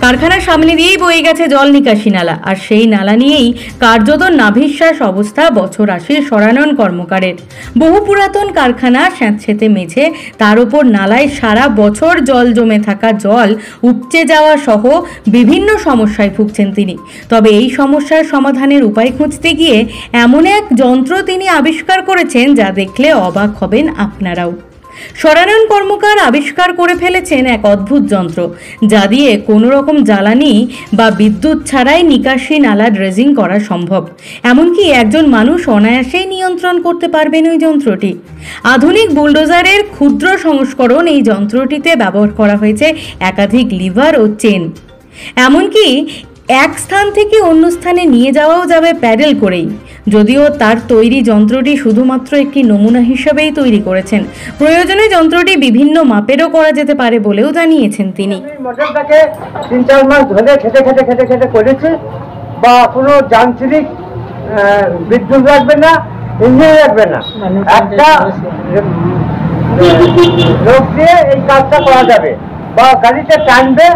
কারখানার সামনে দিয়েই বয়ে গেছে জল নিকাশি নালা, আর সেই নালা নিয়েই কার্যত নাভিশ্বাস অবস্থা বছর 80 সরানন কর্মকারের। বহু পুরাতন কারখানা, স্যাঁতসেঁতে মেঝে, তার উপর নালায় সারা বছর জল জমে থাকা জল উপচে যাওয়া সহ বিভিন্ন সমস্যায় ভুগছেন তিনি। তবে এই সমস্যার সমাধানের উপায় খুঁজতে গিয়ে এমন এক যন্ত্র তিনি আবিষ্কার করেছেন যা দেখলে অবাক হবেন আপনারাও। সরানন কর্মকার আবিষ্কার করে ফেলেছেন এক অদ্ভুত যন্ত্র, যা দিয়ে কোনো রকম জ্বালানি বা বিদ্যুৎ ছাড়াই নিকাশি নালা ড্রেজিং করা সম্ভব। এমনকি একজন মানুষ অনায়াসেই নিয়ন্ত্রণ করতে পারবেন ওই যন্ত্রটি। আধুনিক বুলডোজারের ক্ষুদ্র সংস্করণ এই যন্ত্রটিতে ব্যবহার করা হয়েছে একাধিক লিভার ও চেন। এমনকি এক স্থান থেকে অন্য স্থানে নিয়ে যাওয়াও যাবে প্যাডেল করেই। যদিও তার তৈরি যন্ত্রটি শুধুমাত্র একটি নমুনা হিসাবেই তৈরি করেছেন, প্রয়োজনে যন্ত্রটি বিভিন্ন মাপেরও করা যেতে পারে বলেও জানিয়েছেন তিনি। মডেলটাকে 3-4 মাস ধরে খেটে করেছে, বা কোনো যান্ত্রিক বিদ্যুৎ লাগবে না, ইঞ্জিন লাগবে না, একটা লোক দিয়ে এই কাজটা করা যাবে, বা গাড়িটা টানবে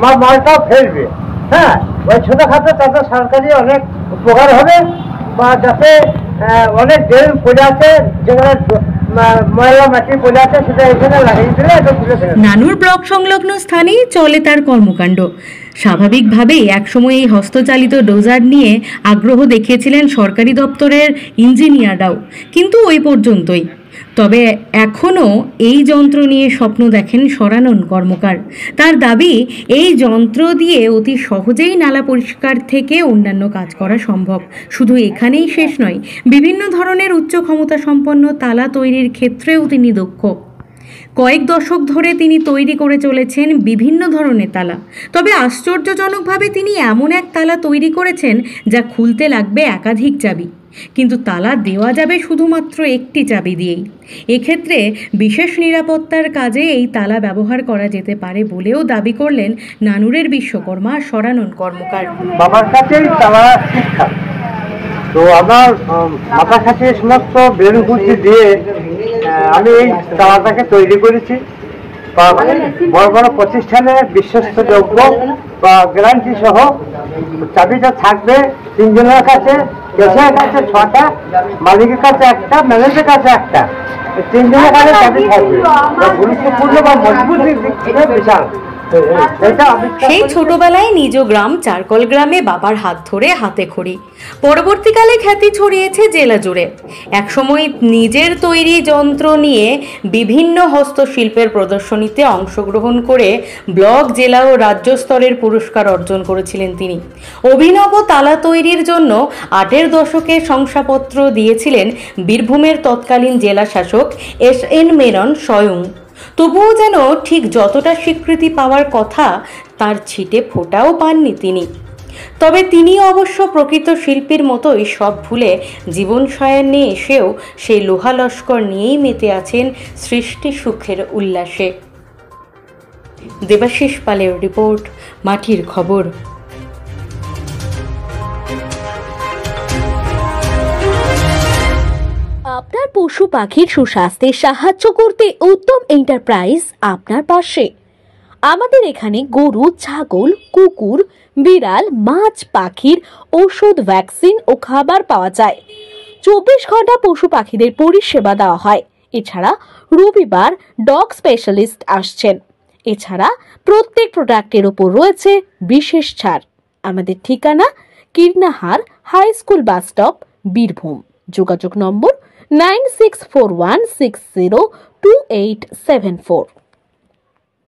বা মালটাও ফেলবে। হ্যাঁ, ওই ছোটখাটো তাতে সরকারি অনেক উপকার হবে, বা যাতে অনেক ড্রেন পড়ে আছে, যেখানে ময়লা মাটি পড়ে আছে, সেটা এখানে লাগিয়ে দিলে এটা তুলে ফেলে। নানুর ব্লক সংলগ্ন স্থানেই চলে তার কর্মকাণ্ড। স্বাভাবিকভাবেই একসময় এই হস্তচালিত ডোজার নিয়ে আগ্রহ দেখিয়েছিলেন সরকারি দপ্তরের ইঞ্জিনিয়াররাও, কিন্তু ওই পর্যন্তই। তবে এখনও এই যন্ত্র নিয়ে স্বপ্ন দেখেন সরানন কর্মকার। তার দাবি, এই যন্ত্র দিয়ে অতি সহজেই নালা পরিষ্কার থেকে অন্যান্য কাজ করা সম্ভব। শুধু এখানেই শেষ নয়, বিভিন্ন ধরনের উচ্চ ক্ষমতা সম্পন্ন তালা তৈরির ক্ষেত্রেও তিনি দক্ষ। কয়েক দশক ধরে তিনি তৈরি করে চলেছেন বিভিন্ন ধরনের তালা। তবে আশ্চর্যজনকভাবে তিনি এমন এক তালা তৈরি করেছেন যা খুলতে লাগবে একাধিক চাবি, কিন্তু তালা দেওয়া যাবে শুধুমাত্র একটি চাবি দিয়েই। এক্ষেত্রে বিশেষ নিরাপত্তার কাজে এই তালা ব্যবহার করা যেতে পারে বলেও দাবি করলেন নানুরের বিশ্বকর্মা সরানন কর্মকার। বাবার কাছেই তালা শিক্ষা, তো আমার মাথার কাছে সমস্ত ব্রেন বুদ্ধি দিয়ে আমি এই তালাটাকে তৈরি করেছি। বড় বড় প্রতিষ্ঠানে বিশ্বস্তযোগ্য বা গ্যারান্টি সহ চাবিটা থাকবে 3 জনের কাছে, ক্যাশিয়ার কাছে 6টা, মালিকের কাছে একটা, ম্যানেজারের কাছে একটা, 3 জনের কাছে চাবি থাকবে। গুরুত্বপূর্ণ বা মজবুত দিক থেকে বিশাল। সেই ছোটবেলায় নিজ গ্রাম চারকল গ্রামে বাবার হাত ধরে হাতে খড়ি, পরবর্তীকালে খ্যাতি ছড়িয়েছে জেলা জুড়ে। একসময় নিজের তৈরি যন্ত্র নিয়ে বিভিন্ন হস্তশিল্পের প্রদর্শনীতে অংশগ্রহণ করে ব্লক, জেলা ও রাজ্য স্তরের পুরস্কার অর্জন করেছিলেন তিনি। অভিনব তালা তৈরির জন্য 8এর দশকে শংসাপত্র দিয়েছিলেন বীরভূমের তৎকালীন জেলা শাসক SN মেনন স্বয়ং। তবুও যেন ঠিক যতটা স্বীকৃতি পাওয়ার কথা তার ছিটে ফোঁটাও পাননি তিনি। তবে তিনি অবশ্য প্রকৃত শিল্পীর মতোই সব ভুলে জীবন সয়ানে এসেও সেই লোহা লস্কর নিয়েই মেতে আছেন সৃষ্টি সুখের উল্লাসে। দেবাশিস পালের রিপোর্ট, মাটির খবর। আপনার পশু পাখির সুস্বাস্থ্যে সাহায্য করতে উত্তম এন্টারপ্রাইজ আপনার পাশে। আমাদের এখানে গরু, ছাগল, কুকুর, বিড়াল, মাছ, পাখির ওষুধ, ভ্যাকসিন ও খাবার পাওয়া যায়। 24 ঘন্টা পশু পাখিদের পরিষেবা দেওয়া হয়। এছাড়া রবিবার ডগ স্পেশালিস্ট আসছেন। এছাড়া প্রত্যেক প্রোডাক্টের উপর রয়েছে বিশেষ ছাড়। আমাদের ঠিকানা Kirnahar high school bus stop, Birbhum. যোগাযোগ নম্বর 9641602874।